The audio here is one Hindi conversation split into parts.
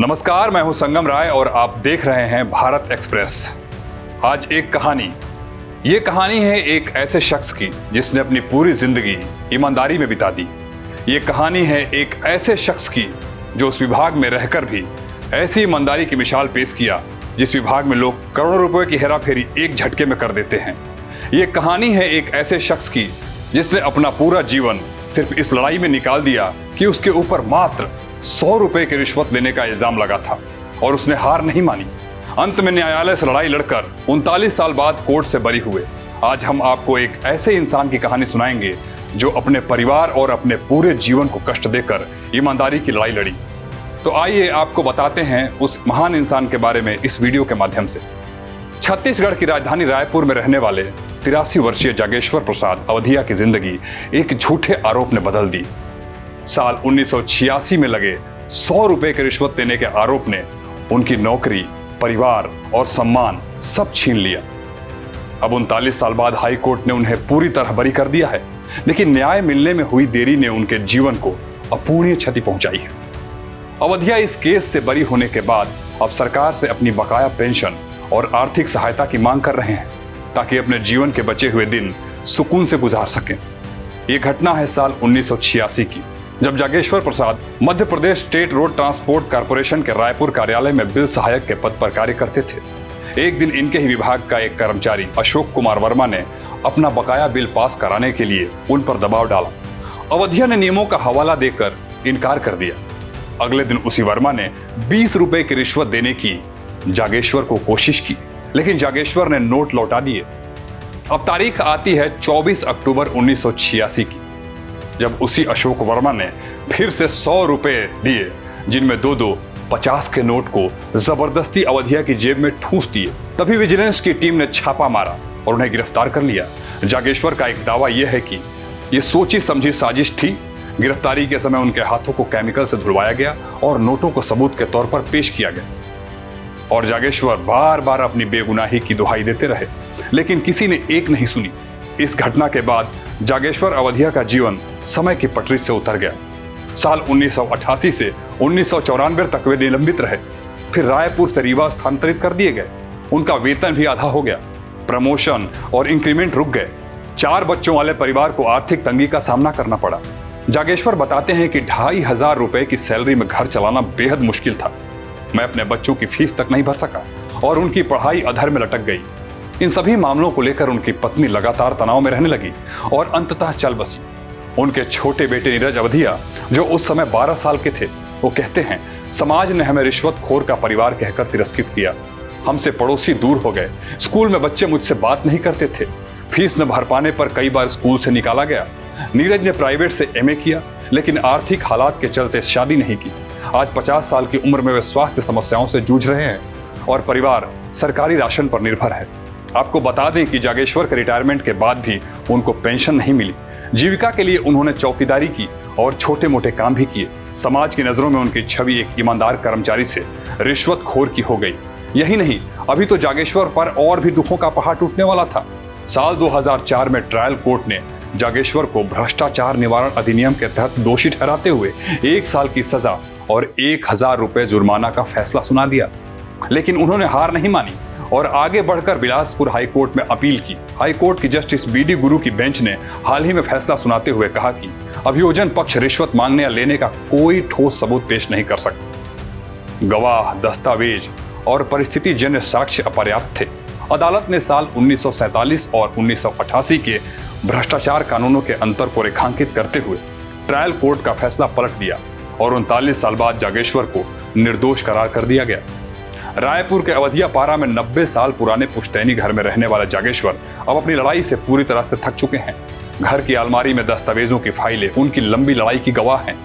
नमस्कार, मैं हूं संगम राय और आप देख रहे हैं भारत एक्सप्रेस। आज एक कहानी। ये कहानी है एक ऐसे शख्स की जिसने अपनी पूरी जिंदगी ईमानदारी में बिता दी। ये कहानी है एक ऐसे शख्स की जो उस विभाग में रहकर भी ऐसी ईमानदारी की मिसाल पेश किया जिस विभाग में लोग करोड़ों रुपए की हेराफेरी एक झटके में कर देते हैं। ये कहानी है एक ऐसे शख्स की जिसने अपना पूरा जीवन सिर्फ इस लड़ाई में निकाल दिया कि उसके ऊपर मात्र 100 रुपए की रिश्वत लेने का इल्जाम लगा था और उसने हार नहीं मानी। अंत में न्यायालय से लड़ाई लड़कर 39 साल बाद कोर्ट से बरी हुए। आज हम आपको एक ऐसे इंसान की कहानी सुनाएंगे जो अपने परिवार और अपने पूरे जीवन को कष्ट देकर ईमानदारी की लड़ाई लड़ी। तो आइए आपको बताते हैं उस महान इंसान के बारे में इस वीडियो के माध्यम से। छत्तीसगढ़ की राजधानी रायपुर में रहने वाले 83 वर्षीय जागेश्वर प्रसाद अवधिया की जिंदगी एक झूठे आरोप ने बदल दी। साल 1986 में लगे 100 रुपए की रिश्वत देने के आरोप ने उनकी नौकरी, परिवार और सम्मान सब छीन लिया। अब 39 साल बाद हाई कोर्ट ने उन्हें पूरी तरह बरी कर दिया है, लेकिन न्याय मिलने में हुई देरी ने उनके जीवन को अपूरणीय क्षति पहुंचाई है। अवधिया इस केस से बरी होने के बाद अब सरकार से अपनी बकाया पेंशन और आर्थिक सहायता की मांग कर रहे हैं ताकि अपने जीवन के बचे हुए दिन सुकून से गुजार सकें। ये घटना है साल 1986 की, जब जागेश्वर प्रसाद Madhya Pradesh state road transport corporation के रायपुर कार्यालय में बिल सहायक के पद पर कार्य करते थे। एक दिन इनके ही विभाग का एक कर्मचारी अशोक कुमार वर्मा ने अपना बकाया बिल पास कराने के लिए उन पर दबाव डाला। अवधिया ने नियमों का हवाला देकर इनकार कर दिया। अगले दिन उसी वर्मा ने 20 रुपए की रिश्वत देने की जागेश्वर को कोशिश की, लेकिन जागेश्वर ने नोट लौटा दिए। अब तारीख आती है 24 अक्टूबर 1986 की, जब उसी अशोक वर्मा ने फिर से 100 रुपए दिए, जिनमें दो 50 के नोट को जबरदस्ती अवधिया की जेब में ठूंस दिए। तभी विजिलेंस की टीम ने छापा मारा और उन्हें गिरफ्तार कर लिया। जागेश्वर का एक दावा यह है कि यह सोची समझी साजिश थी। गिरफ्तारी के समय उनके हाथों को केमिकल से धुलवाया गया और नोटों को सबूत के तौर पर पेश किया गया। और जागेश्वर बार बार अपनी बेगुनाही की दुहाई देते रहे, लेकिन किसी ने एक नहीं सुनी। इस घटना के बाद जागेश्वर अवधिया का जीवन समय की पटरी से उतर गया। साल 1988 से 1994 तक वे निलंबित रहे, फिर रायपुर से रीवा स्थानांतरित कर दिए गए। उनका वेतन भी आधा हो गया, प्रमोशन और इंक्रीमेंट रुक गए। 4 बच्चों वाले परिवार को आर्थिक तंगी का सामना करना पड़ा। जागेश्वर बताते हैं कि 2500 रुपए की सैलरी में घर चलाना बेहद मुश्किल था। मैं अपने बच्चों की फीस तक नहीं भर सका और उनकी पढ़ाई अधर में लटक गई। इन सभी मामलों को लेकर उनकी पत्नी लगातार तनाव में रहने लगी और अंततः चल बसी। उनके छोटे बेटे नीरज अवधिया, जो उस समय 12 साल के थे, वो कहते हैं, समाज ने हमें रिश्वतखोर का परिवार कहकर तिरस्कृत किया। हमसे पड़ोसी दूर हो गए। स्कूल में बच्चे मुझसे बात नहीं करते थे। फीस न भर पाने पर कई बार स्कूल से निकाला गया। नीरज ने प्राइवेट से MA किया, लेकिन आर्थिक हालात के चलते शादी नहीं की। आज 50 साल की उम्र में वे स्वास्थ्य समस्याओं से जूझ रहे हैं और परिवार सरकारी राशन पर निर्भर है। आपको बता दें कि जागेश्वर के रिटायरमेंट के बाद भी उनको पेंशन नहीं मिली। जीविका के लिए उन्होंने चौकीदारी की और छोटे मोटे काम भी किए। समाज की नजरों में उनकी छवि एक ईमानदार कर्मचारी से रिश्वतखोर की हो गई। यही नहीं, अभी तो जागेश्वर पर और भी दुखों का पहाड़ टूटने वाला था। साल 2004 में ट्रायल कोर्ट ने जागेश्वर को भ्रष्टाचार निवारण अधिनियम के तहत दोषी ठहराते हुए 1 साल की सजा और 1000 रुपए जुर्माना का फैसला सुना दिया, लेकिन उन्होंने हार नहीं मानी और आगे बढ़कर बिलासपुर हाई कोर्ट में अपील की। हाई कोर्ट की जस्टिस BD गुरु की बेंच ने हाल ही में फैसला सुनाते हुए कहा कि अभियोजन पक्ष रिश्वत मांगने या लेने का कोई ठोस सबूत पेश नहीं कर सकता। गवाह, दस्तावेज और परिस्थिति जन्य साक्ष्य अपर्याप्त थे। अदालत ने साल 1947 और 1988 के भ्रष्टाचार कानूनों के अंतर को रेखांकित करते हुए ट्रायल कोर्ट का फैसला पलट दिया और 39 साल बाद जागेश्वर को निर्दोष करार कर दिया गया। रायपुर के अवधिया पारा में 90 साल पुराने पुश्तैनी घर में रहने वाले जागेश्वर अब अपनी लड़ाई से पूरी तरह से थक चुके हैं। घर की अलमारी में दस्तावेजों की फाइलें उनकी लंबी लड़ाई की गवाह हैं।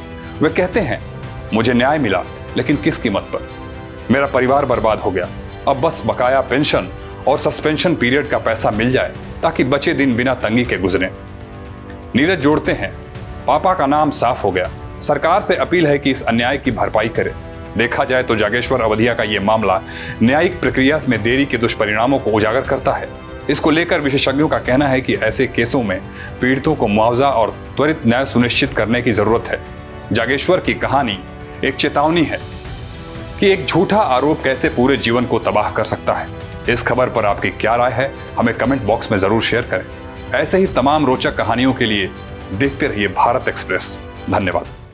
वे कहते हैं, मुझे न्याय मिला, लेकिन किस कीमत पर? मेरा परिवार बर्बाद हो गया। अब बस बकाया पेंशन और सस्पेंशन पीरियड का पैसा मिल जाए ताकि बचे दिन बिना तंगी के गुजरे। नीरज जोड़ते हैं, पापा का नाम साफ हो गया। सरकार से अपील है कि इस अन्याय की भरपाई करे। देखा जाए तो जागेश्वर अवधिया का यह मामला न्यायिक प्रक्रिया में देरी के दुष्परिणामों को उजागर करता है। इसको लेकर विशेषज्ञों का कहना है कि ऐसे केसों में पीड़ितों को मुआवजा और त्वरित न्याय सुनिश्चित करने की जरूरत है। जागेश्वर की कहानी एक चेतावनी है। कि एक झूठा आरोप कैसे पूरे जीवन को तबाह कर सकता है। इस खबर पर आपकी क्या राय है, हमें कमेंट बॉक्स में जरूर शेयर करें। ऐसे ही तमाम रोचक कहानियों के लिए देखते रहिए भारत एक्सप्रेस। धन्यवाद।